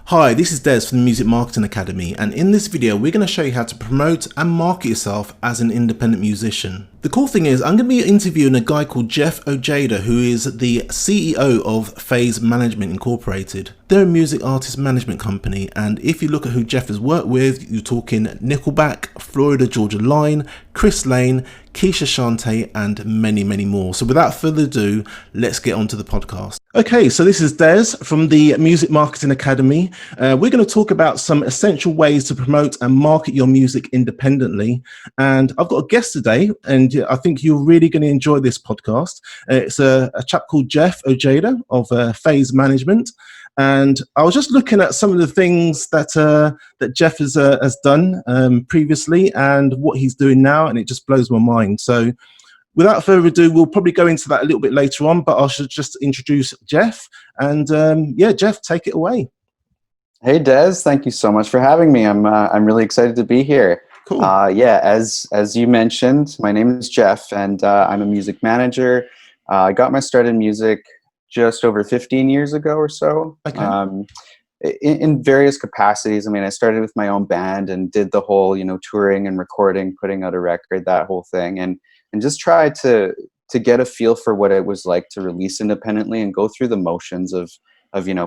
Hi, this is Des from the Music Marketing Academy, and in this video we're going to show you how to promote and market yourself as an independent musician. The cool thing is I'm going to be interviewing a guy called Jeff Ojeda, who is the CEO of Phase Management Incorporated. They're a music artist management company, and if you look at who Jeff has worked with, you're talking Nickelback, Florida Georgia Line, Chris Lane, Keisha Shante, and many more. So without further ado, let's get on to the podcast. Okay, so this is Des from the Music Marketing Academy. We're going to talk about some essential ways to promote and market your music independently. And I've got a guest today, and I think you're really going to enjoy this podcast. It's a chap called Jeff Ojeda of Phase Management. And I was just looking at some of the things that Jeff has done previously and what he's doing now, and it just blows my mind. So without further ado, we'll probably go into that a little bit later on, but I should just introduce Jeff. And yeah, Jeff, take it away. Hey Des, thank you so much for having me. I'm really excited to be here. Cool. Yeah, as you mentioned, my name is Jeff, and I'm a music manager. I got my start in music just over 15 years ago or so. Okay. In various capacities. I mean, I started with my own band and did the whole, touring and recording, putting out a record, that whole thing, and just tried to get a feel for what it was like to release independently and go through the motions of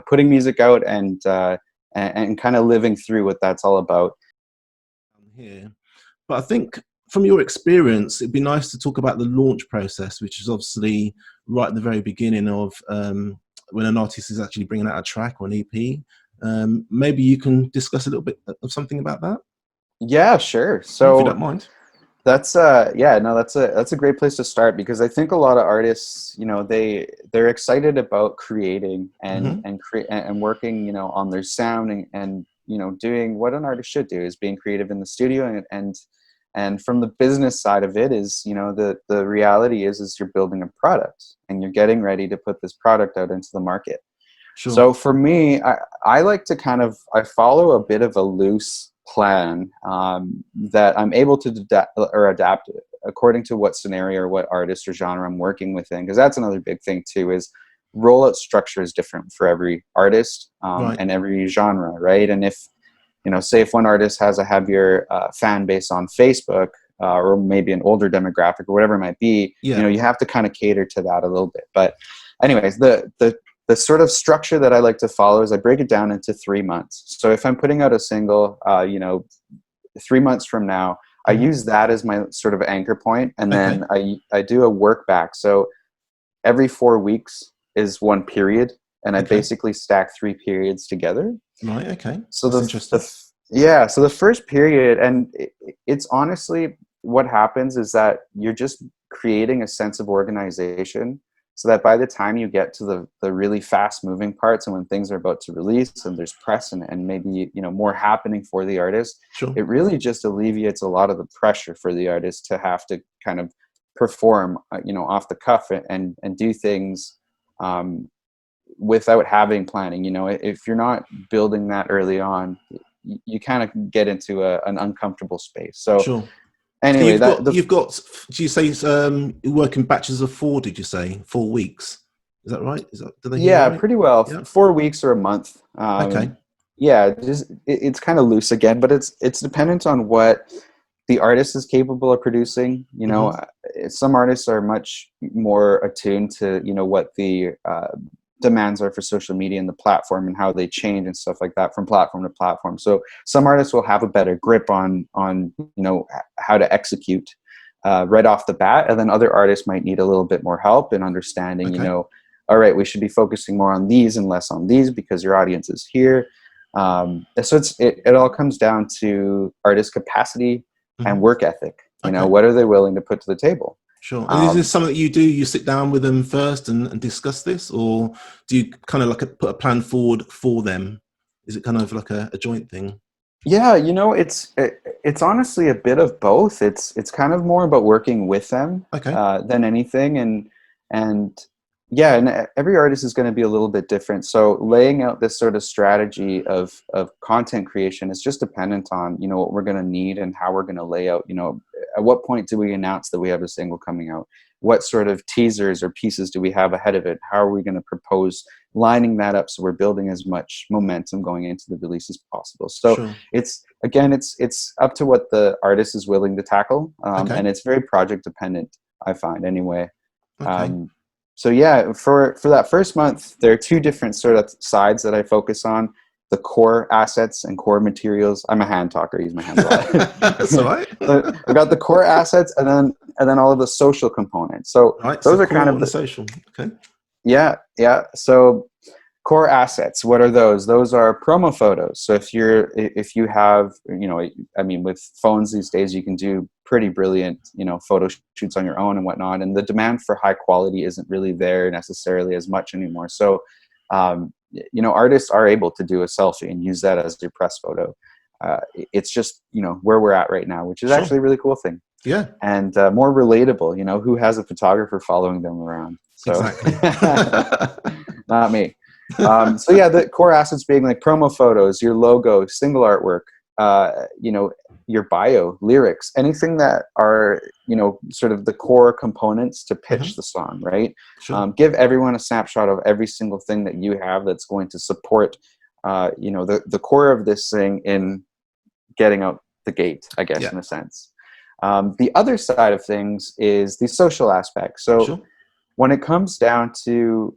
putting music out and kind of living through what that's all about. Here, but I think from your experience, it'd be nice to talk about the launch process, which is obviously right at the very beginning of when an artist is actually bringing out a track or an EP. Maybe you can discuss a little bit of something about that. Yeah, sure. So, if you So don't mind. that's that's a great place to start, because I think a lot of artists, they're excited about creating and working, on their sound and doing what an artist should do, is being creative in the studio, and from the business side of it is, the reality is you're building a product and you're getting ready to put this product out into the market. Sure. So for me, I like to I follow a bit of a loose plan that I'm able to adapt according to what scenario or what artist or genre I'm working within, because that's another big thing too, is rollout structure is different for every artist Right. and every genre, right? And if say if one artist has a heavier fan base on Facebook or maybe an older demographic or whatever it might be, Yeah. you have to kind of cater to that a little bit. But anyways, the sort of structure that I like to follow is I break it down into 3 months. So if I'm putting out a single, 3 months from now, I use that as my sort of anchor point, and then I do a work back. So every 4 weeks is one period, and I basically stack 3 periods together. Right. Okay. So that's interesting. So the first period, and it's honestly what happens is that you're just creating a sense of organization, so that by the time you get to the really fast moving parts and when things are about to release and there's press and maybe more happening for the artist, Sure. it really just alleviates a lot of the pressure for the artist to have to kind of perform off the cuff and do things without having planning. If you're not building that early on, you kind of get into an uncomfortable space. So Sure. anyway, So you've got. Do you say you work in batches of 4? Did you say 4 weeks? Is that right? Do they hear yeah, right? pretty well. Yeah. 4 weeks or a month. Okay. Yeah, it's kind of loose again, but it's dependent on what the artist is capable of producing. Some artists are much more attuned to what the demands are for social media and the platform and how they change and stuff like that from platform to platform. So some artists will have a better grip on how to execute right off the bat, and then other artists might need a little bit more help in understanding. All right, we should be focusing more on these and less on these because your audience is here. So it all comes down to artist capacity and work ethic. What are they willing to put to the table? Sure. And is this something that you do? You sit down with them first and discuss this, or do you kind of like put a plan forward for them? Is it kind of like a joint thing? Yeah, it's honestly a bit of both. It's kind of more about working with them than anything, and yeah, and every artist is going to be a little bit different. So laying out this sort of strategy of content creation is just dependent on what we're going to need and how we're going to lay out. At what point do we announce that we have a single coming out? What sort of teasers or pieces do we have ahead of it? How are we going to propose lining that up so we're building as much momentum going into the release as possible. So Sure. it's, again, it's up to what the artist is willing to tackle, Okay. and it's very project dependent, I find, anyway. Okay. um, so yeah, for that first month, there are two different sort of sides that I focus on: the core assets and core materials. I'm a hand talker; I use my hands a That's all lot. right. So I've got the core assets, and then all of the social components. So Right. So those are kind core of and the, social. Okay. yeah, yeah. So core assets, what are those? Those are promo photos. So if you have, I mean, with phones these days, you can do pretty brilliant, photo shoots on your own and whatnot. And the demand for high quality isn't really there necessarily as much anymore. So, artists are able to do a selfie and use that as their press photo. It's just, where we're at right now, which is Sure. actually a really cool thing. Yeah. And more relatable, who has a photographer following them around? So Exactly. not me. So yeah, the core assets being like promo photos, your logo, single artwork, your bio, lyrics, anything that are, sort of the core components to pitch Hmm. the song, right? Sure. Give everyone a snapshot of every single thing that you have that's going to support, the core of this thing in getting out the gate, I guess, Yeah. in a sense. The other side of things is the social aspect. So Sure. when it comes down to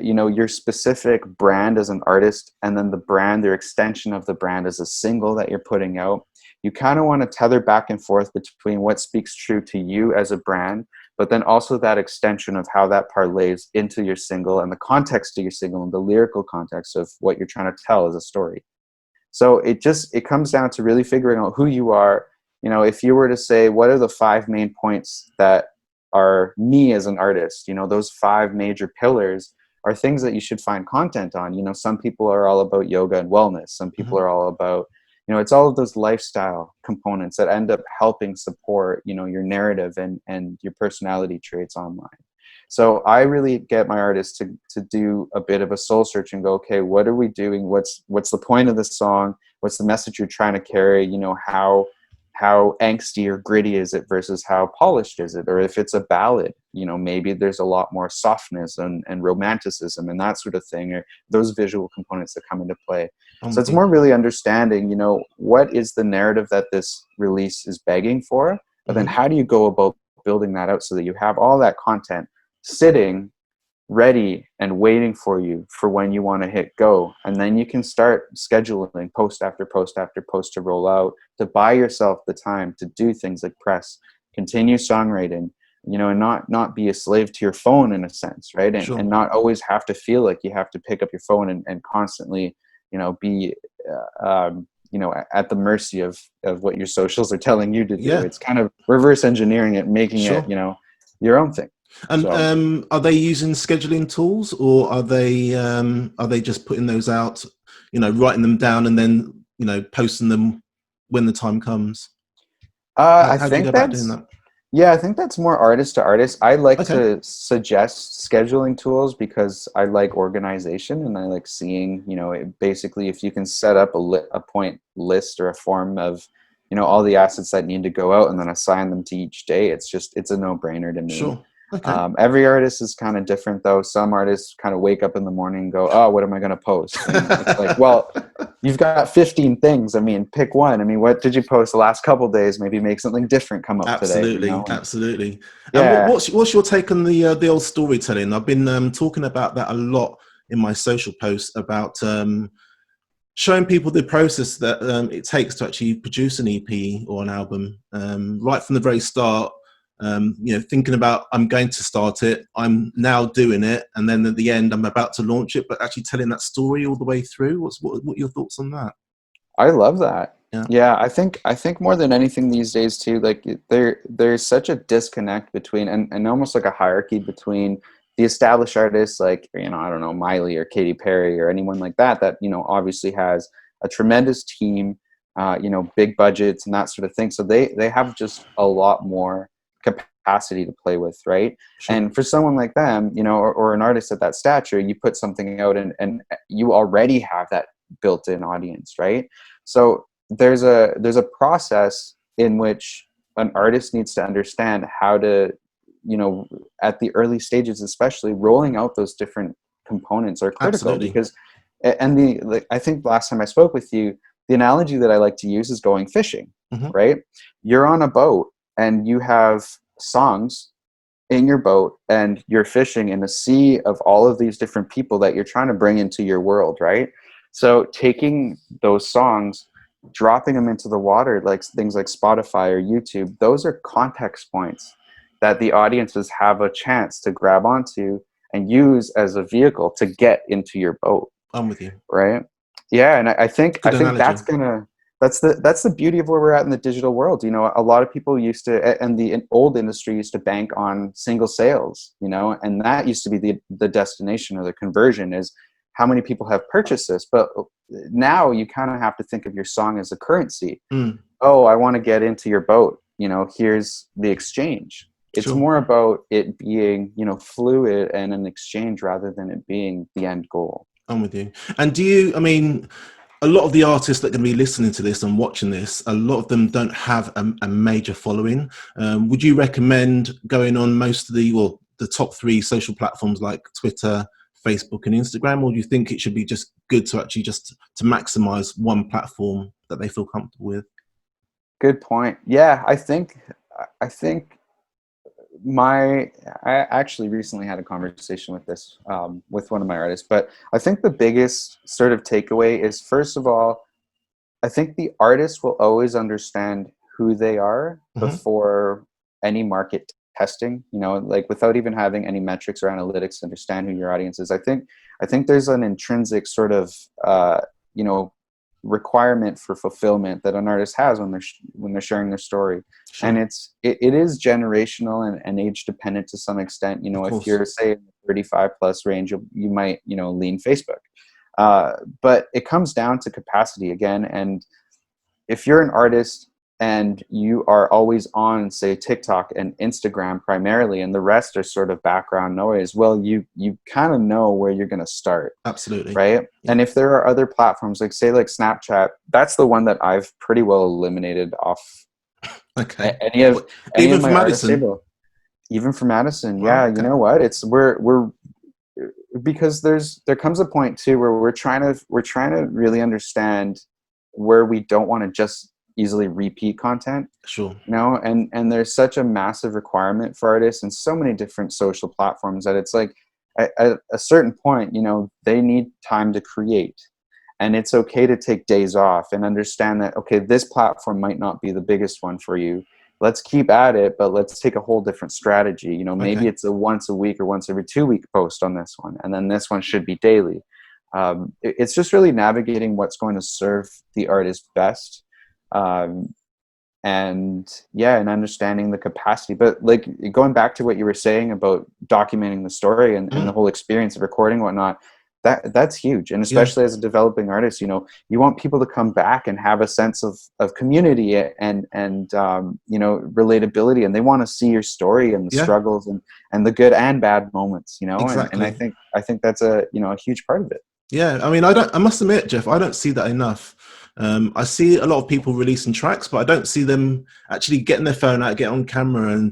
your specific brand as an artist, and then the brand or extension of the brand as a single that you're putting out, you kind of want to tether back and forth between what speaks true to you as a brand, but then also that extension of how that parlays into your single and the context of your single and the lyrical context of what you're trying to tell as a story. So it comes down to really figuring out who you are. If you were to say, what are the 5 main points that are me as an artist, those 5 major pillars are things that you should find content on. Some people are all about yoga and wellness. Some people Hmm. are all about, it's all of those lifestyle components that end up helping support, your narrative and your personality traits online. So I really get my artists to do a bit of a soul search and go, okay, what are we doing? What's the point of this song? What's the message you're trying to carry? How angsty or gritty is it versus how polished is it? Or if it's a ballad, maybe there's a lot more softness and romanticism and that sort of thing, or those visual components that come into play. I'm So with it's you. more really understanding, what is the narrative that this release is begging for? But then Hmm. how do you go about building that out so that you have all that content sitting ready and waiting for you for when you want to hit go, and then you can start scheduling post after post after post to roll out, to buy yourself the time to do things like press, continue songwriting, and not be a slave to your phone in a sense, right? And Sure. not always have to feel like you have to pick up your phone and constantly be at the mercy of what your socials are telling you to do. Yeah. It's kind of reverse engineering it, making it Sure. your own thing. And So are they using scheduling tools, or are they just putting those out, writing them down and then posting them when the time comes? I How do you go think about doing that's that? yeah, I think that's more artist to artist. I like Okay. to suggest scheduling tools because I like organization and I like seeing, basically if you can set up a point list or a form of, all the assets that need to go out and then assign them to each day. It's a no-brainer to me. Sure. Okay. Every artist is kind of different though. Some artists kind of wake up in the morning and go, oh, what am I going to post? And it's like, well, you've got 15 things. I mean, pick one. I mean, what did you post the last couple days? Maybe make something different come up today, Absolutely, And absolutely. And yeah, what's your take on the old storytelling? I've been talking about that a lot in my social posts about showing people the process that it takes to actually produce an EP or an album, right from the very start. Thinking about I'm going to start it, I'm now doing it, and then at the end I'm about to launch it, but actually telling that story all the way through. What are your thoughts on that? I love that. Yeah, Yeah, I think more than anything these days too, like there's such a disconnect between and almost like a hierarchy between the established artists like, I don't know, Miley or Katy Perry or anyone like that, obviously has a tremendous team, big budgets and that sort of thing. So they have just a lot more capacity to play with, right? sure. And for someone like them, or an artist at that stature, you put something out and you already have that built-in audience, right? So there's a process in which an artist needs to understand how to, at the early stages, especially rolling out those different components are critical Absolutely. because, and I think last time I spoke with you, the analogy that I like to use is going fishing, Hmm. right? You're on a boat and you have songs in your boat and you're fishing in a sea of all of these different people that you're trying to bring into your world, right? So taking those songs, dropping them into the water, like things like Spotify or YouTube, those are context points that the audiences have a chance to grab onto and use as a vehicle to get into your boat, I'm with you. right? Yeah, and I Good think analogy. that's the beauty of where we're at in the digital world. You know, a lot of people used to, and the old industry used to bank on single sales, you know, and that used to be the destination or the conversion is how many people have purchased this. But now you kind of have to think of your song as a currency. Mm, Oh, I want to get into your boat. You know, here's the exchange. It's sure. more about it being, you know, fluid and an exchange rather than it being the end goal. I'm with you. And do you, I mean, a lot of the artists that are going to be listening to this and watching this, a lot of them don't have a major following. Would you recommend going on most of the top three social platforms like Twitter, Facebook, and Instagram, or do you think it should be just good to actually just to maximize one platform that they feel comfortable with? Good point. Yeah, I think I actually recently had a conversation with this with one of my artists, but I think the biggest sort of takeaway is, first of all, I think the artist will always understand who they are Hmm. before any market testing, you know, like without even having any metrics or analytics to understand who your audience is. I think there's an intrinsic sort of you know, requirement for fulfillment that an artist has when they're sharing their story. And Sure, it is generational and age dependent to some extent. You of know, if course. you're say in the 35 plus range, you might, you know, lean Facebook. But it comes down to capacity again. And if you're an artist and you are always on, say, TikTok and Instagram primarily, and the rest are sort of background noise, well, you kind of know where you're going to start, Absolutely. right? Yeah. And if there are other platforms, like say like Snapchat, that's the one that I've pretty well eliminated off Okay. any of Even for my artist Madison. table. Even for Madison, Wow. yeah, you Okay. know what? It's we're because there comes a point too where we're trying to really understand where we don't want to just easily repeat content, Sure. you know, and there's such a massive requirement for artists and so many different social platforms that it's like at a certain point, you know, they need time to create, and it's okay to take days off and understand that, okay, this platform might not be the biggest one for you, let's keep at it, but let's take a whole different strategy. You know, maybe Okay. it's a once a week or once every 2 week post on this one, and then this one should be daily. It's just really navigating what's going to serve the artist best. um, and yeah, and understanding the capacity. But like going back to what you were saying about documenting the story and the Mm, whole experience of recording and whatnot, that's huge. And yeah. especially as a developing artist, you know, you want people to come back and have a sense of community and you know, relatability, and they want to see your story and the Yeah. struggles and the good and bad moments, you know. And Exactly. I think that's a, you know, a huge part of it. Yeah, I mean, I don't. I must admit, Jeff, I don't see that enough. I see a lot of people releasing tracks, but I don't see them actually getting their phone out, get on camera, and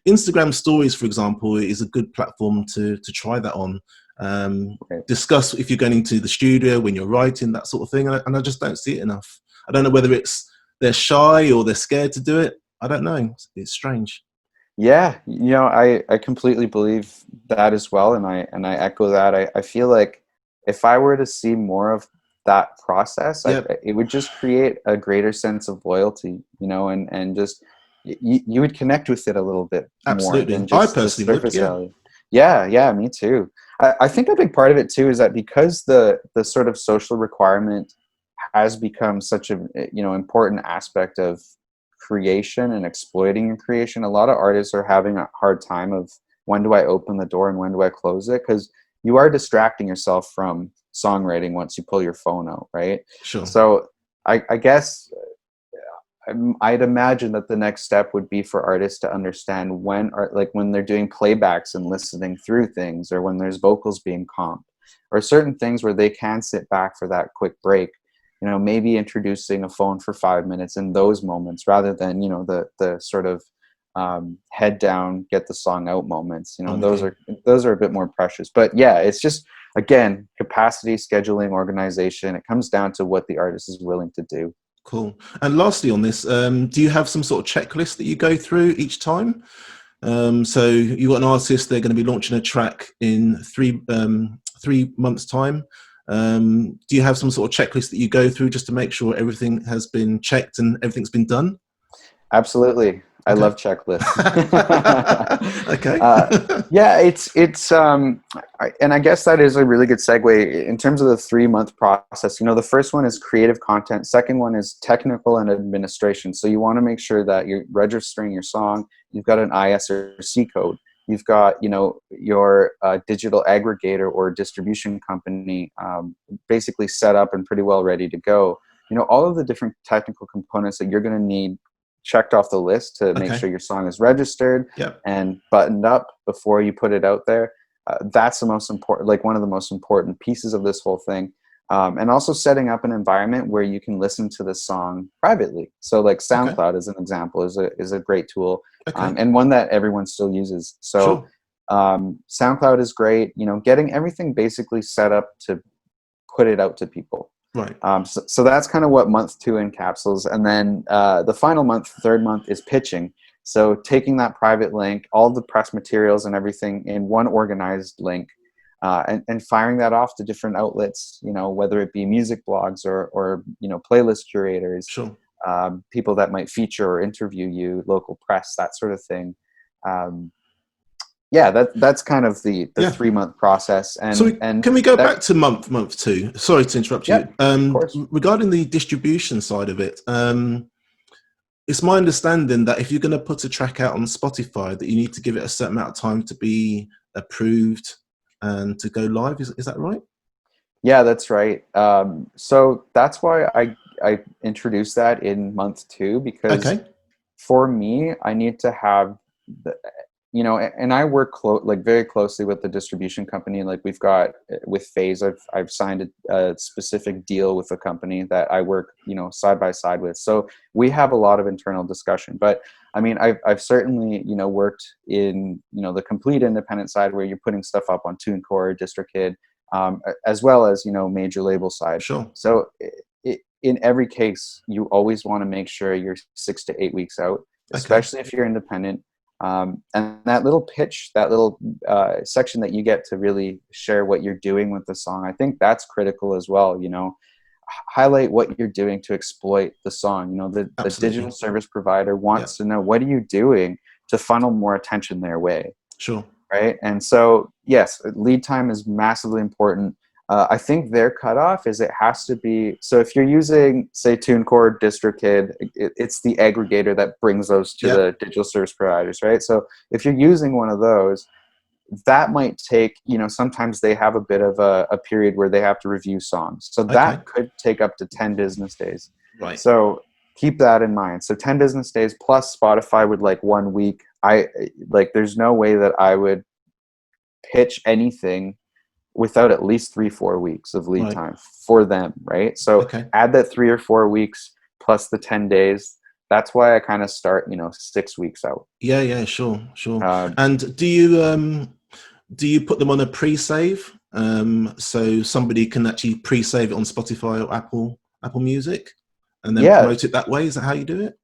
Instagram Stories, for example, is a good platform to try that on. Right. Discuss if you're going into the studio when you're writing, that sort of thing, and I just don't see it enough. I don't know whether it's they're shy or they're scared to do it. I don't know. It's strange. Yeah, you know, I completely believe that as well, and I echo that. I feel like if I were to see more of that process, Yeah, it would just create a greater sense of loyalty, you know, and just you would connect with it a little bit more than absolutely. I just the personally would. surface Yeah. value. Yeah, yeah, me too. I think a big part of it too is that because the sort of social requirement has become such a, you know, important aspect of creation and exploiting your creation, a lot of artists are having a hard time of when do I open the door and when do I close it, because you are distracting yourself from songwriting once you pull your phone out, right? Sure. So I guess I'd imagine that the next step would be for artists to understand when, or like when they're doing playbacks and listening through things, or when there's vocals being comped, or certain things where they can sit back for that quick break. You know, maybe introducing a phone for 5 minutes in those moments rather than, you know, the sort of head down, get the song out moments. You know, I'm with you. those are a bit more precious. But yeah, it's just, again, capacity, scheduling, organization. It comes down to what the artist is willing to do. Cool. And lastly on this, do you have some sort of checklist that you go through each time? So you got an artist, they're going to be launching a track in 3 months time. Do you have some sort of checklist that you go through just to make sure everything has been checked and everything's been done? Absolutely. I Okay. love checklists. Okay. Yeah, and I guess that is a really good segue in terms of the 3-month process. You know, the first one is creative content. Second one is technical and administration. So you want to make sure that you're registering your song. You've got an ISRC code. You've got, you know, your digital aggregator or distribution company basically set up and pretty well ready to go. You know, all of the different technical components that you're going to need checked off the list to make Okay. sure your song is registered Yep. and buttoned up before you put it out there. That's the most important, like one of the most important pieces of this whole thing. And also setting up an environment where you can listen to the song privately. So like Okay. SoundCloud as an example is a great tool, Okay. and one that everyone still uses. So Sure. SoundCloud is great, you know, getting everything basically set up to put it out to people. Right. So that's kind of what month 2 encapsulates. And then the final month, third month, is pitching. So taking that private link, all the press materials and everything in one organized link, and firing that off to different outlets, you know, whether it be music blogs or you know, playlist curators, Sure. people that might feature or interview you, local press, that sort of thing. Yeah, that's kind of the Yeah. 3-month process. So And can we go that, back to month 2? Sorry to interrupt you. yep, of course. Regarding the distribution side of it, it's my understanding that if you're going to put a track out on Spotify, that you need to give it a certain amount of time to be approved and to go live. Is that right? Yeah, that's right. So that's why I introduced that in month 2, because Okay. for me, I need to have the, you know, and I work like very closely with the distribution company. Like we've got with Phase, I've signed a specific deal with a company that I work, you know, side by side with. So we have a lot of internal discussion. But I mean, I've certainly, you know, worked in, you know, the complete independent side where you're putting stuff up on TuneCore, DistroKid, as well as, you know, major label side. Sure. So in every case, you always want to make sure you're 6 to 8 weeks out, especially if you're independent. And that little pitch, that little section that you get to really share what you're doing with the song, I think that's critical as well. You know, highlight what you're doing to exploit the song. You know, the digital service provider wants to know, what are you doing to funnel more attention their way. Sure. Right. And so, yes, lead time is massively important. I think their cutoff is it has to be, so if you're using, say, TuneCore, DistroKid, it's the aggregator that brings those to the digital service providers, right? So if you're using one of those, that might take, you know, sometimes they have a bit of a period where they have to review songs. So that could take up to 10 business days. Right. So keep that in mind. So 10 business days plus Spotify would like 1 week. There's no way that I would pitch anything without at least 3-4 weeks of lead time for them, right? So add that 3 or 4 weeks plus the 10 days. That's why I kind of start, you know, 6 weeks out. Yeah, sure. And do you put them on a pre-save, so somebody can actually pre-save it on Spotify or Apple Music, and then promote it that way? Is that how you do it?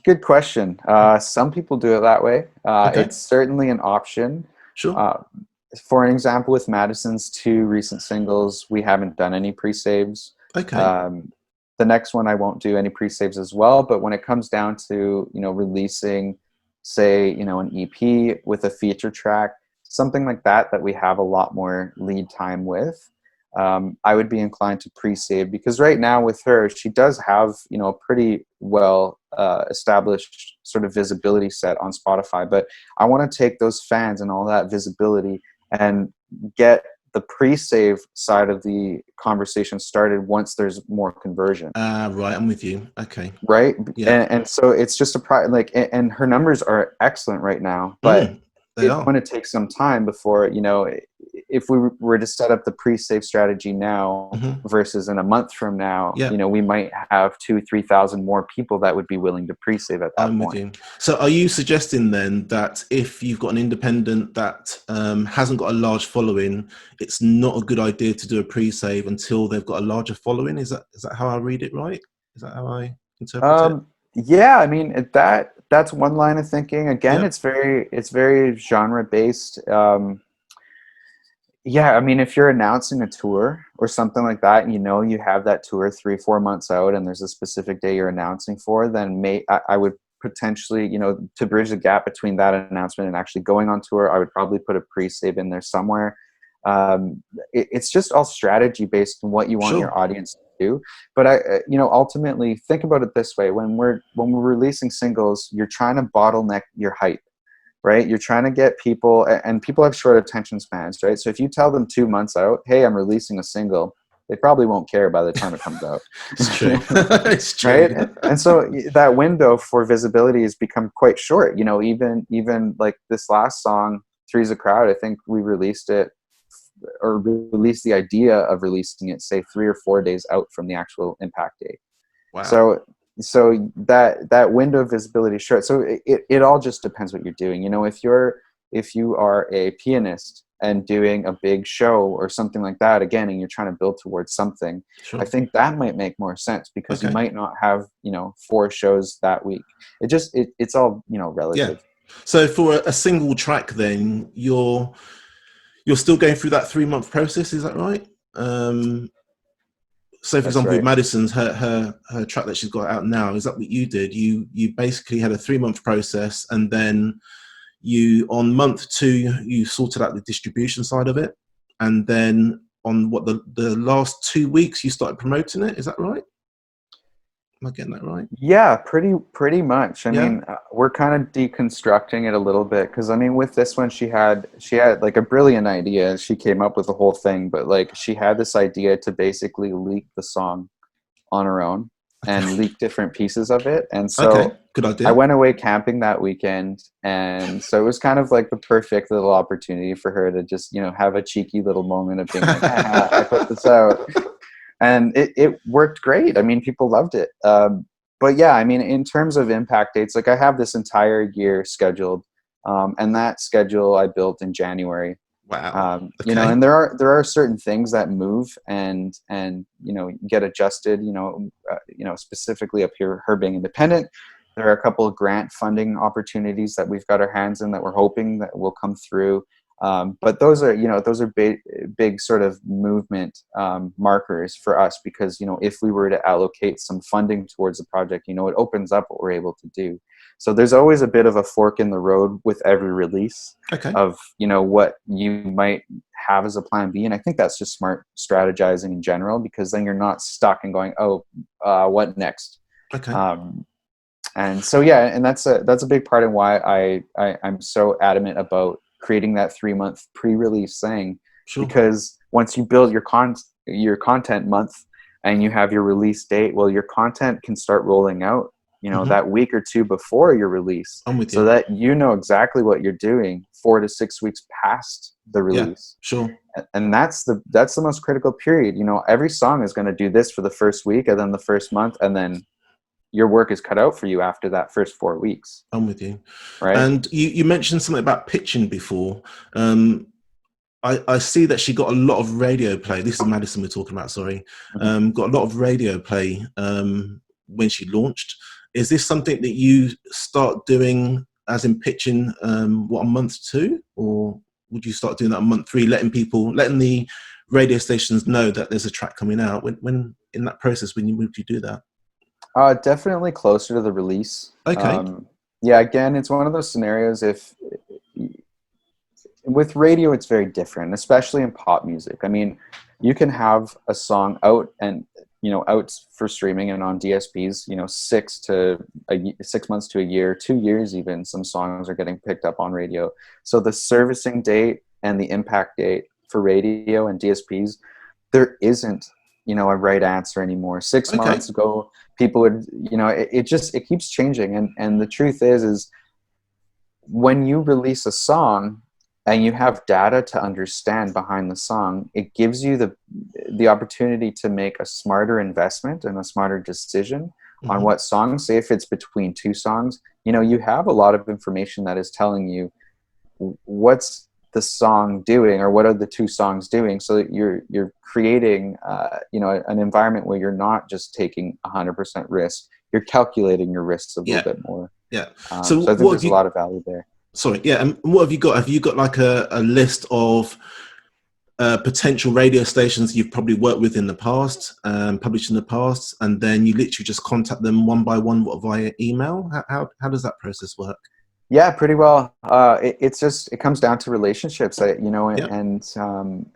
Good question. Some people do it that way. It's certainly an option. Sure. For an example, with Madison's 2 recent singles, we haven't done any pre-saves. The next one I won't do any pre-saves as well. But when it comes down to, you know, releasing, say, you know, an EP with a feature track, something like that we have a lot more lead time with, I would be inclined to pre-save, because right now with her, she does have, you know, a pretty well established sort of visibility set on Spotify. But I want to take those fans and all that visibility and get the pre-save side of the conversation started once there's more conversion. Right, I'm with you. Okay. Right. Yeah. And so it's just and her numbers are excellent right now, but it's going to take some time before, you know, if we were to set up the pre-save strategy now versus in a month from now, Yeah. you know, we might have 2,000-3,000 more people that would be willing to pre-save at that I'm point. with you. So are you suggesting then that if you've got an independent that hasn't got a large following, it's not a good idea to do a pre-save until they've got a larger following? Is that how I read it right? Is that how I interpret it? Yeah, I mean that's one line of thinking. Again, Yep. it's very genre based. Yeah, I mean, if you're announcing a tour or something like that, and you know you have that tour 3-4 months out, and there's a specific day you're announcing for, then I would potentially, you know, to bridge the gap between that announcement and actually going on tour, I would probably put a pre-save in there somewhere. It's just all strategy based on what you want Sure. your audience to do. But you know, ultimately, think about it this way: when we're releasing singles, you're trying to bottleneck your hype. Right? You're trying to get people, and people have short attention spans, right? So if you tell them 2 months out, hey, I'm releasing a single, they probably won't care by the time it comes out. It's true. It's true. Right? And so that window for visibility has become quite short. You know, even like this last song, Three's a Crowd, I think we released it, or released the idea of releasing it, say 3 or 4 days out from the actual impact date. Wow. So that window of visibility is short. So it all just depends what you're doing. You know, if you are a pianist and doing a big show or something like that, again, and you're trying to build towards something, Sure. I think that might make more sense, because Okay. you might not have, you know, 4 shows that week. It's all, you know, relative. Yeah. So for a single track, then you're still going through that 3-month process. Is that right? So, for That's example, right. with Madison's her track that she's got out now, is that what you did? You basically had a 3-month process, and then you on month 2 you sorted out the distribution side of it, and then on the last 2 weeks you started promoting it. Is that right? Am I getting that right? Yeah, pretty much. I Yeah. mean, we're kind of deconstructing it a little bit, because I mean, with this one, she had like a brilliant idea. She came up with the whole thing, but like she had this idea to basically leak the song on her own and leak different pieces of it. And Okay. so Good I idea. went away camping that weekend, and so it was kind of like the perfect little opportunity for her to just, you know, have a cheeky little moment of being like, ah, I put this out. And it worked great. I mean, people loved it. But yeah, I mean, in terms of impact dates, like I have this entire year scheduled, and that schedule I built in January. Wow. You know, Okay. and there are certain things that move and you know, get adjusted. You know, specifically up here, her being independent. There are a couple of grant funding opportunities that we've got our hands in that we're hoping that will come through. But those are big sort of movement markers for us, because, you know, if we were to allocate some funding towards the project, you know, it opens up what we're able to do. So there's always a bit of a fork in the road with every release Okay. of, you know, what you might have as a plan B. And I think that's just smart strategizing in general, because then you're not stuck and going, oh, what next? Okay. And so, yeah, and that's a big part of why I'm so adamant about creating that 3-month pre-release thing, Sure. because once you build your content month and you have your release date, well, your content can start rolling out, you know, that week or 2 before your release, I'm with so you. that you know exactly what you're doing 4 to 6 weeks past the release. Yeah. Sure. And that's the most critical period. You know, every song is going to do this for the first week, and then the first month, and then your work is cut out for you after that first 4 weeks. I'm with you. Right. And you mentioned something about pitching before. I see that she got a lot of radio play. This is Madison we're talking about, sorry. Got a lot of radio play when she launched. Is this something that you start doing as in pitching on month 2? Or would you start doing that on month 3, letting the radio stations know that there's a track coming out? When in that process, would you do that? Definitely closer to the release. Okay. Yeah, again, it's one of those scenarios. If with radio, it's very different, especially in pop music. I mean, you can have a song out and, you know, out for streaming and on DSPs, you know, 6 months to a year, 2 years even. Some songs are getting picked up on radio. So the servicing date and the impact date for radio and DSPs, there isn't, you know, a right answer anymore. 6 months ago, people would, you know, it keeps changing. And the truth is when you release a song, and you have data to understand behind the song, it gives you the opportunity to make a smarter investment and a smarter decision on Hmm. what songs. Say if it's between two songs, you have a lot of information that is telling you what's the song doing, or what are the two songs doing, so that you're creating an environment where you're not just taking 100% risk, you're calculating your risks a little Yeah, bit more. yeah. So So I think what have there's a you? lot of value there. Sorry, yeah. And what have you got? Have you got like a list of potential radio stations you've probably worked with in the past, published in the past, and then you literally just contact them one by one via email? How does that process work? Yeah, pretty well. It comes down to relationships, Yeah. and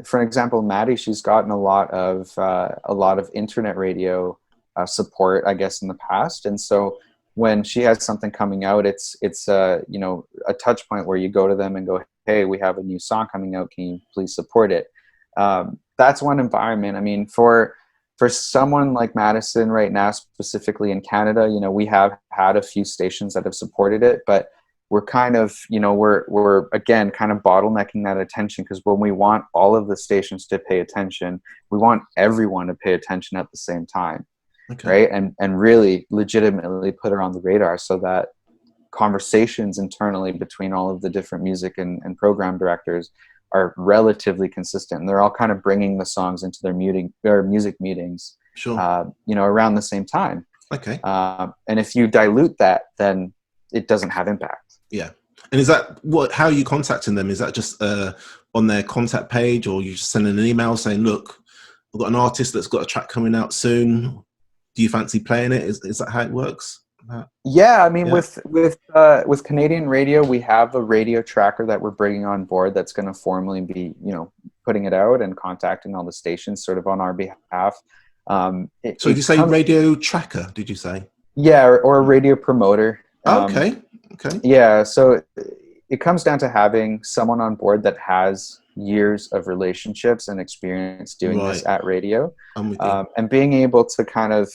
for example, Maddie, she's gotten a lot of internet radio support, I guess, in the past, and so when she has something coming out, it's a touch point where you go to them and go, hey, we have a new song coming out. Can you please support it? That's one environment. I mean, for someone like Madison right now, specifically in Canada, we have had a few stations that have supported it, but we're kind of, we're again kind of bottlenecking that attention, because when we want all of the stations to pay attention, we want everyone to pay attention at the same time, Okay. right? And really legitimately put her on the radar, so that conversations internally between all of the different music and program directors are relatively consistent. And they're all kind of bringing the songs into their music meetings, Sure. around the same time. Okay. And if you dilute that, then it doesn't have impact. Yeah. And is that how are you contacting them? Is that just on their contact page, or you just send an email saying, look, I've got an artist that's got a track coming out soon. Do you fancy playing it? Is that how it works? Yeah, I mean, Yeah. with Canadian radio, we have a radio tracker that we're bringing on board that's going to formally be, putting it out and contacting all the stations sort of on our behalf. So did you say radio tracker? Did you say? Yeah, or a radio promoter. Okay. Okay. Yeah, so it comes down to having someone on board that has years of relationships and experience doing Right. this at radio, I'm with you. and being able to kind of,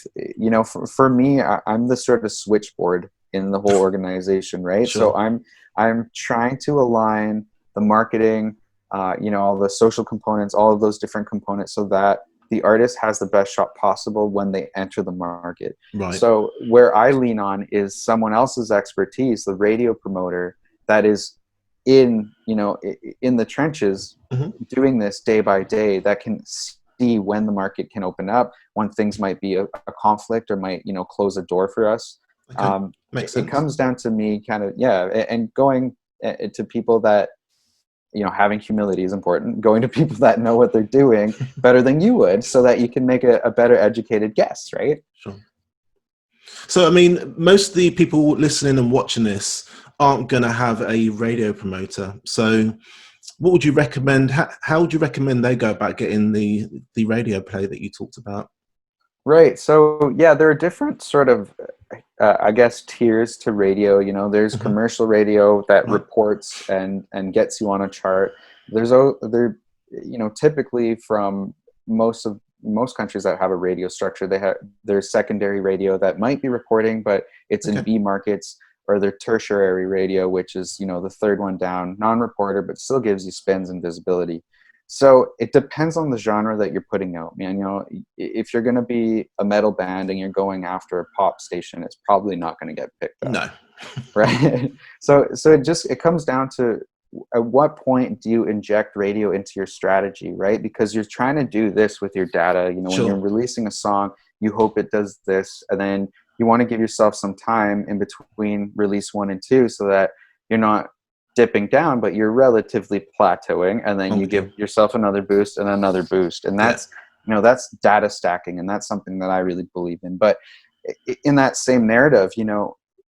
for me, I'm the sort of switchboard in the whole organization, right? Sure. So I'm trying to align the marketing, all the social components, all of those different components, so that the artist has the best shot possible when they enter the market. Right. So where I lean on is someone else's expertise, the radio promoter that is in the trenches, Mm-hmm. doing this day by day, that can see when the market can open up, when things might be a conflict or might close a door for us. Okay. Makes sense. It comes down to me kind of, and going to people that, having humility is important, going to people that know what they're doing better than you would, so that you can make a better educated guess, right? Sure. So, I mean, most of the people listening and watching this aren't going to have a radio promoter. So what would you recommend? How would you recommend they go about getting the radio play that you talked about? Right. So yeah, there are different sort of, I guess, tiers to radio. There's Mm-hmm. commercial radio that Right. reports and gets you on a chart. Typically from most countries that have a radio structure, there's secondary radio that might be reporting, but it's in Okay. B markets, or their tertiary radio, which is the third one down, non-reporter, but still gives you spins and visibility. So it depends on the genre that you're putting out, man. If you're going to be a metal band and you're going after a pop station, it's probably not going to get picked up. No. Right. So it comes down to, at what point do you inject radio into your strategy, right? Because you're trying to do this with your data. When Sure. you're releasing a song, you hope it does this, and then you want to give yourself some time in between release 1 and 2, so that you're not dipping down, but you're relatively plateauing, and then you give yourself another boost and another boost. And that's, that's data stacking. And that's something that I really believe in. But in that same narrative,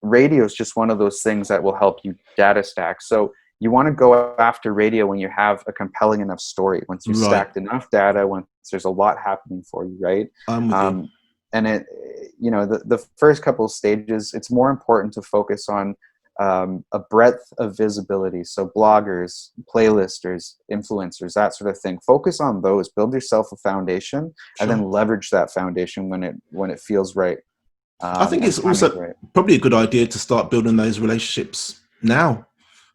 radio is just one of those things that will help you data stack. So you want to go after radio when you have a compelling enough story, once you've stacked enough data, once there's a lot happening for you, right? I'm with you. And the first couple of stages, it's more important to focus on a breadth of visibility. So bloggers, playlisters, influencers, that sort of thing. Focus on those. Build yourself a foundation, and then leverage that foundation when it feels right. I think it's also probably a good idea to start building those relationships now.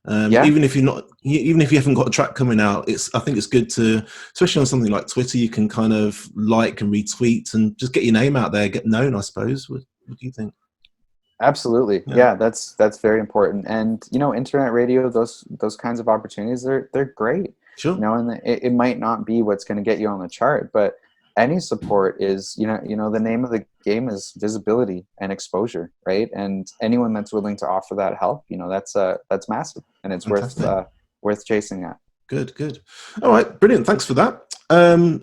Yeah. Even if you're not, even if you haven't got a track coming out, I think it's good to, especially on something like Twitter, you can kind of like and retweet and just get your name out there, get known, I suppose. What do you think? Absolutely. Yeah, Yeah, that's very important. And internet radio, those kinds of opportunities, they're great. sure. And it might not be what's going to get you on the chart, but any support is, the name of the game is visibility and exposure, right? And anyone that's willing to offer that help, that's massive, and it's Fantastic. worth chasing at. Good, good. All right, brilliant. Thanks for that.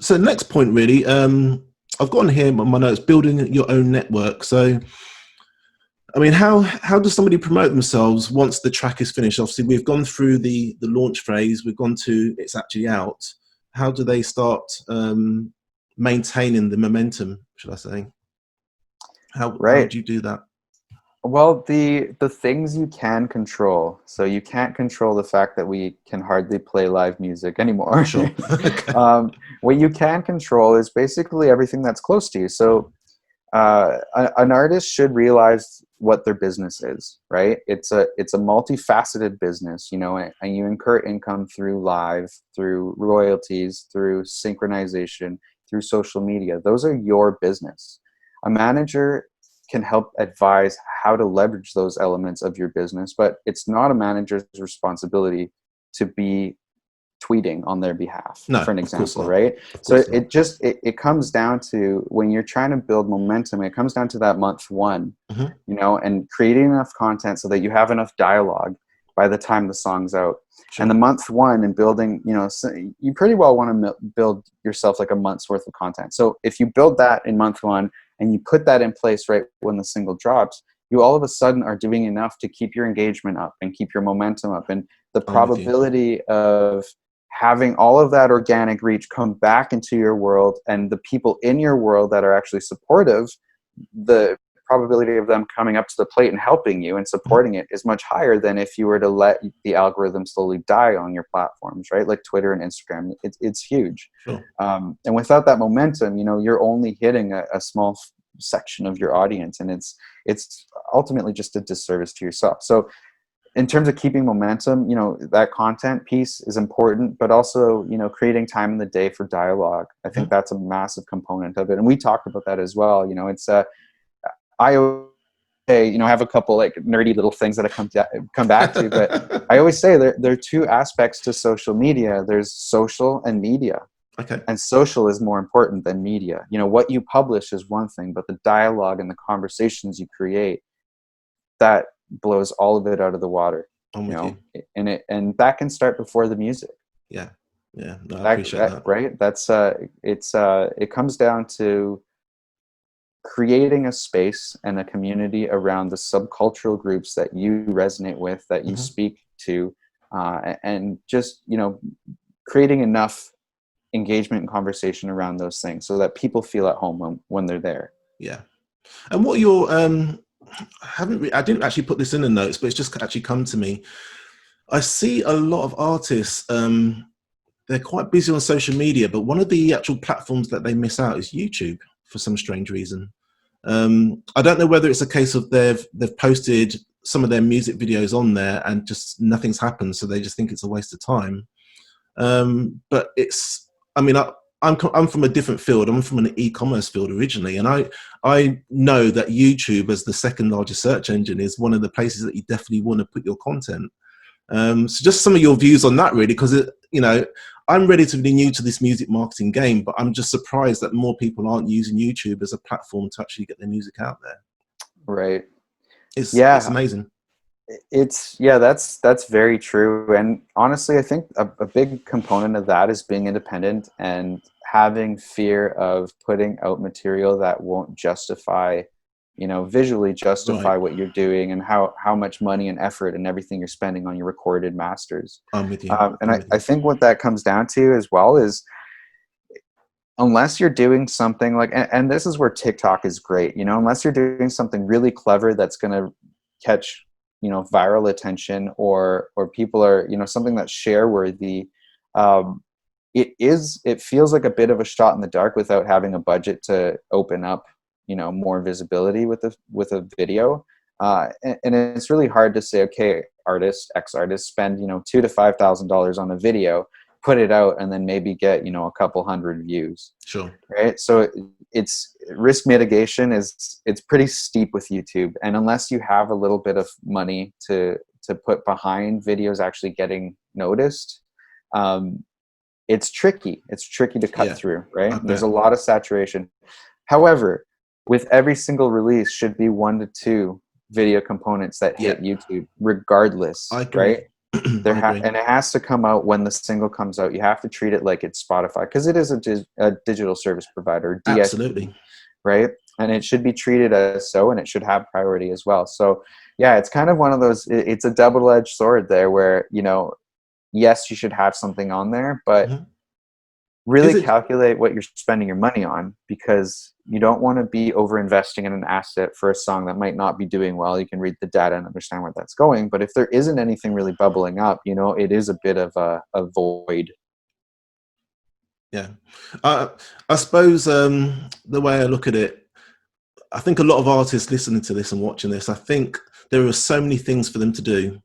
So next point, really, I've got on here my notes, building your own network. So, I mean, how does somebody promote themselves once the track is finished? Obviously, we've gone through the launch phase. We've gone to it's actually out. How do they start maintaining the momentum? Should I say? How Right. do you do that? Well, the things you can control. So you can't control the fact that we can hardly play live music anymore. Sure. Okay. What you can control is basically everything that's close to you. So an artist should realize what their business is, right? It's a multifaceted business, and you incur income through live, through royalties, through synchronization, through social media. Those are your business. A manager can help advise how to leverage those elements of your business, but it's not a manager's responsibility to be tweeting on their behalf, No, for an of course example, not. right? Of So course not. it comes down to, when you're trying to build momentum, it comes down to that month one, Hmm. and creating enough content so that you have enough dialogue by the time the song's out. And Sure. the month one, and building, so you pretty well want to build yourself like a month's worth of content. So if you build that in month one and you put that in place right when the single drops, you all of a sudden are doing enough to keep your engagement up and keep your momentum up. And the I'm with you. probability of having all of that organic reach come back into your world, and the people in your world that are actually supportive, the probability of them coming up to the plate and helping you and Mhm. supporting it is much higher than if you were to let the algorithm slowly die on your platforms, right? Like Twitter and Instagram. It's huge. Sure. And without that momentum, you're only hitting a small section of your audience, and it's ultimately just a disservice to yourself. So in terms of keeping momentum, that content piece is important, but also, creating time in the day for dialogue. I think Mhm. that's a massive component of it. And we talked about that as well. I always say, I have a couple like nerdy little things that I come back to, but I always say there are two aspects to social media. There's social and media. Okay. And social is more important than media. What you publish is one thing, but the dialogue and the conversations you create, that blows all of it out of the water. I'm with you. And that can start before the music. Yeah. Yeah. No, I That, appreciate that that. right? It comes down to creating a space and a community around the subcultural groups that you resonate with, that you Mhm. speak to, and just creating enough engagement and conversation around those things so that people feel at home when they're there. Yeah. And what are your I didn't actually put this in the notes, but it's just actually come to me. I see a lot of artists. They're quite busy on social media, but one of the actual platforms that they miss out is YouTube for some strange reason. I don't know whether it's a case of they've posted some of their music videos on there and just nothing's happened, so they just think it's a waste of time. But it's, I mean, I'm from a different field. I'm from an e-commerce field originally, and I know that YouTube, as the second largest search engine, is one of the places that you definitely want to put your content. So just some of your views on that, really, because I'm relatively new to this music marketing game, but I'm just surprised that more people aren't using YouTube as a platform to actually get their music out there. Right. It's Yeah. amazing. That's very true. And honestly, I think a big component of that is being independent and having fear of putting out material that won't visually Right. justify what you're doing, and how much money and effort and everything you're spending on your recorded masters. I'm with you. And I'm I, with I you. think what that comes down to as well is, unless you're doing something like, and this is where TikTok is great, unless you're doing something really clever that's going to catch, viral attention, or people are, something that's share worthy. um, it feels like a bit of a shot in the dark without having a budget to open up, more visibility with a video. And it's really hard to say, okay, artist X artist spend, you know, $2,000 to $5,000 on a video, put it out, and then maybe get, you know, a couple hundred views. Sure. Right. So it's risk mitigation it's pretty steep with YouTube, and unless you have a little bit of money to put behind videos actually getting noticed, it's tricky. It's tricky to cut Yeah, through, I right? And there's bet. a lot of saturation. However, with every single release should be 1 to 2 video components that Yeah, hit YouTube, regardless, I right? agree. I agree. And it has to come out when the single comes out. You have to treat it like it's Spotify, because it is a digital service provider, DSP, Absolutely. right? And it should be treated as so, and it should have priority as well. So yeah, it's kind of one of those. It's a double-edged sword there, where, you know, yes, you should have something on there, but Mhm. really Is it? calculate what you're spending your money on, because you don't want to be over investing in an asset for a song that might not be doing well. You can read the data and understand where that's going, but if there isn't anything really bubbling up, you know, it is a bit of a void. Yeah. I I suppose the way I look at it, I think a lot of artists listening to this and watching this, I think there are so many things for them to do.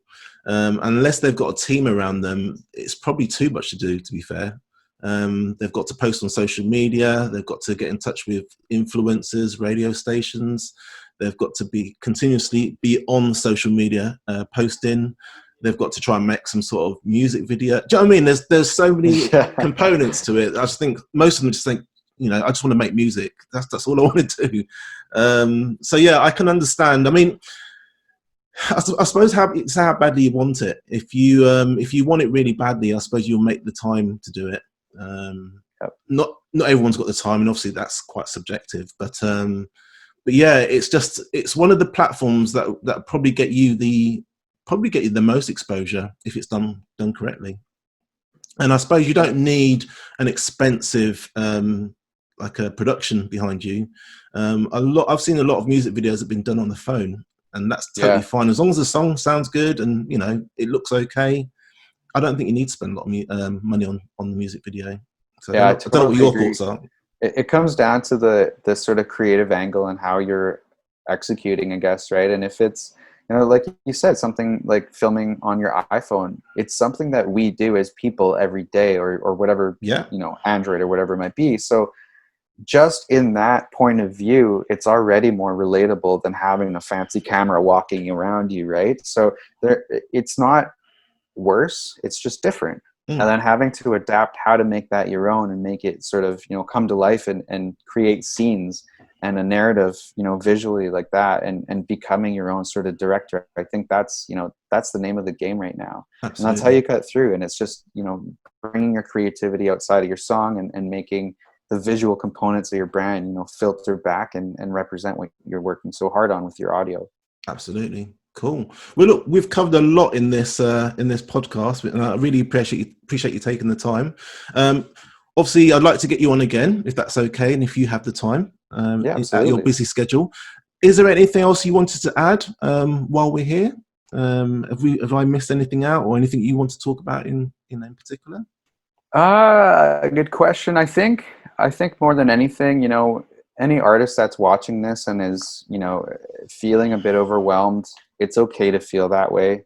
Unless they've got a team around them, it's probably too much to do, to be fair. They've got to post on social media. They've got to get in touch with influencers, radio stations. They've got to be continuously be on social media, posting. They've got to try and make some sort of music video. Do you know what I mean? There's so many Yeah. components to it. I just think most of them just think, you know, I just want to make music. That's all I want to do. So yeah, I can understand. I mean, I suppose it's how badly you want it. If you want it really badly, I suppose you'll make the time to do it. Yep. Not everyone's got the time, and obviously that's quite subjective. But yeah, it's one of the platforms that probably get you the most exposure if it's done correctly. And I suppose you Yeah. don't need an expensive like a production behind you. I've seen a lot of music videos that have been done on the phone, and that's totally Yeah. fine as long as the song sounds good and, you know, it looks okay. I don't think you need to spend a lot of money on the music video. So Yeah, I I don't know what totally your agree. thoughts are. It comes down to the sort of creative angle and how you're executing, I guess, right? And if it's, you know, like you said, something like filming on your iPhone, it's something that we do as people every day, or whatever, Yeah, you know, Android or whatever it might be. So just in that point of view, it's already more relatable than having a fancy camera walking around you, right? So it's not worse, it's just different. And mm, then having to adapt how to make that your own and make it sort of, you know, come to life, and create scenes and a narrative, you know, visually like that, and becoming your own sort of director. I think that's, you know, that's the name of the game right now. And that's how absolutely. you cut through. And it's just, you know, bringing your creativity outside of your song, and making the visual components of your brand, you know, filter back and represent what you're working so hard on with your audio. Absolutely. Cool. Well, look, we've covered a lot in this podcast, and I really appreciate you taking the time. Um, Obviously, I'd like to get you on again if that's okay, and if you have the time Yeah, at your absolutely. busy schedule. Is there anything else you wanted to add while we're here? Have I missed anything out, or anything you want to talk about in particular? Good question. I think more than anything, you know, any artist that's watching this and is, you know, feeling a bit overwhelmed, it's okay to feel that way.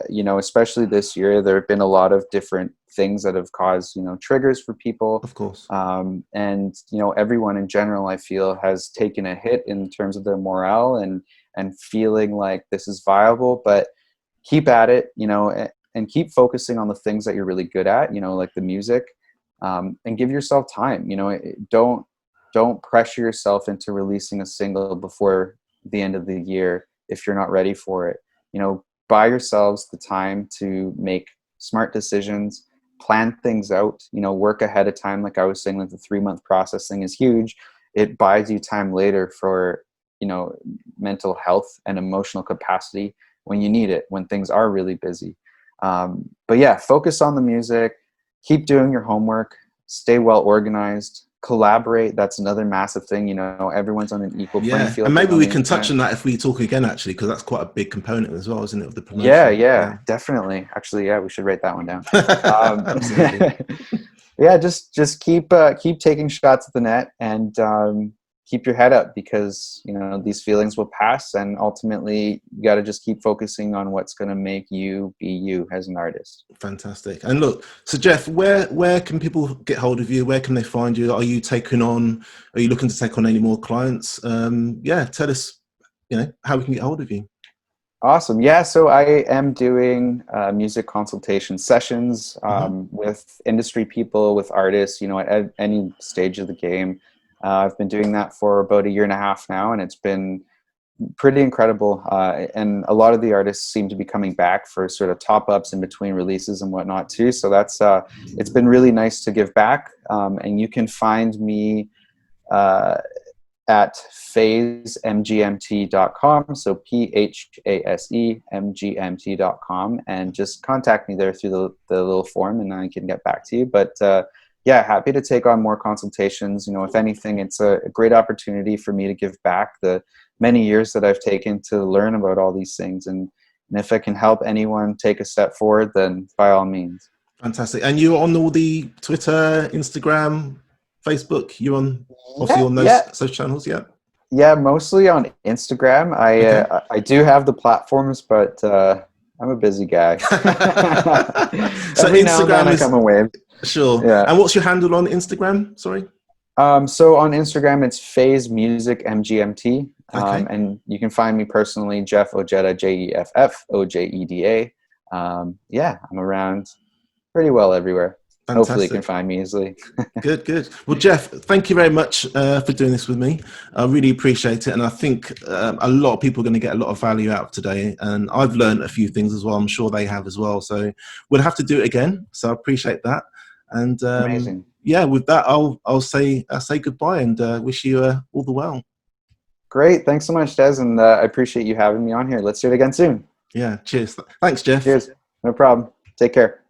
You know, especially this year, there have been a lot of different things that have caused, you know, triggers for people. Of course. And, you know, everyone in general, I feel, has taken a hit in terms of their morale, and feeling like this is viable. But keep at it, you know, and keep focusing on the things that you're really good at, you know, like the music, and give yourself time. You know, don't pressure yourself into releasing a single before the end of the year if you're not ready for it. You know, buy yourselves the time to make smart decisions, plan things out, you know, work ahead of time. Like I was saying, like the 3-month process thing is huge. It buys you time later for, you know, mental health and emotional capacity when you need it, when things are really busy. But yeah, focus on the music, keep doing your homework, stay well organized, collaborate. That's another massive thing. You know, everyone's on an equal playing Yeah, and field maybe on we the can touch internet. on that if we talk again, actually, because that's quite a big component as well, isn't it, of the Yeah, promotion? yeah, Yeah. definitely. Actually, yeah, we should write that one down. Um, Absolutely. yeah, just keep taking shots at the net, and keep your head up, because these feelings will pass, and ultimately you got to just keep focusing on what's going to make you be you as an artist. Fantastic. And look, so Jeff, where can people get hold of you? Where can they find you? Are you looking to take on any more clients? Yeah, tell us, how we can get hold of you. Awesome. Yeah, so I am doing music consultation sessions with industry people, with artists, at any stage of the game. I've been doing that for about 1.5 years now, and it's been pretty incredible. And a lot of the artists seem to be coming back for sort of top-ups in between releases and whatnot too. So that's it's been really nice to give back. And you can find me at phasemgmt.com, so PHASEMGMT.com, and just contact me there through the little form, and I can get back to you. But yeah, happy to take on more consultations. If anything, it's a great opportunity for me to give back the many years that I've taken to learn about all these things. And if I can help anyone take a step forward, then by all means. Fantastic. And you're on all the Twitter, Instagram, Facebook? You're on obviously on those social channels, yeah? Yeah, mostly on Instagram. I do have the platforms, but I'm a busy guy. So Every now and then I come away. Sure. Yeah. And what's your handle on Instagram? Sorry. So on Instagram, it's Phase Music MGMT. Okay. And you can find me personally, Jeff Ojeda, JEFF OJEDA. Yeah, I'm around pretty well everywhere. Fantastic. Hopefully you can find me easily. Good. Well, Jeff, thank you very much for doing this with me. I really appreciate it. And I think a lot of people are going to get a lot of value out of today. And I've learned a few things as well. I'm sure they have as well. So we'll have to do it again. So I appreciate that. And amazing. Yeah, with that, I'll say goodbye and wish you all the well. Great. Thanks so much, Des. And I appreciate you having me on here. Let's do it again soon. Yeah. Cheers. Thanks, Jeff. Cheers. No problem. Take care.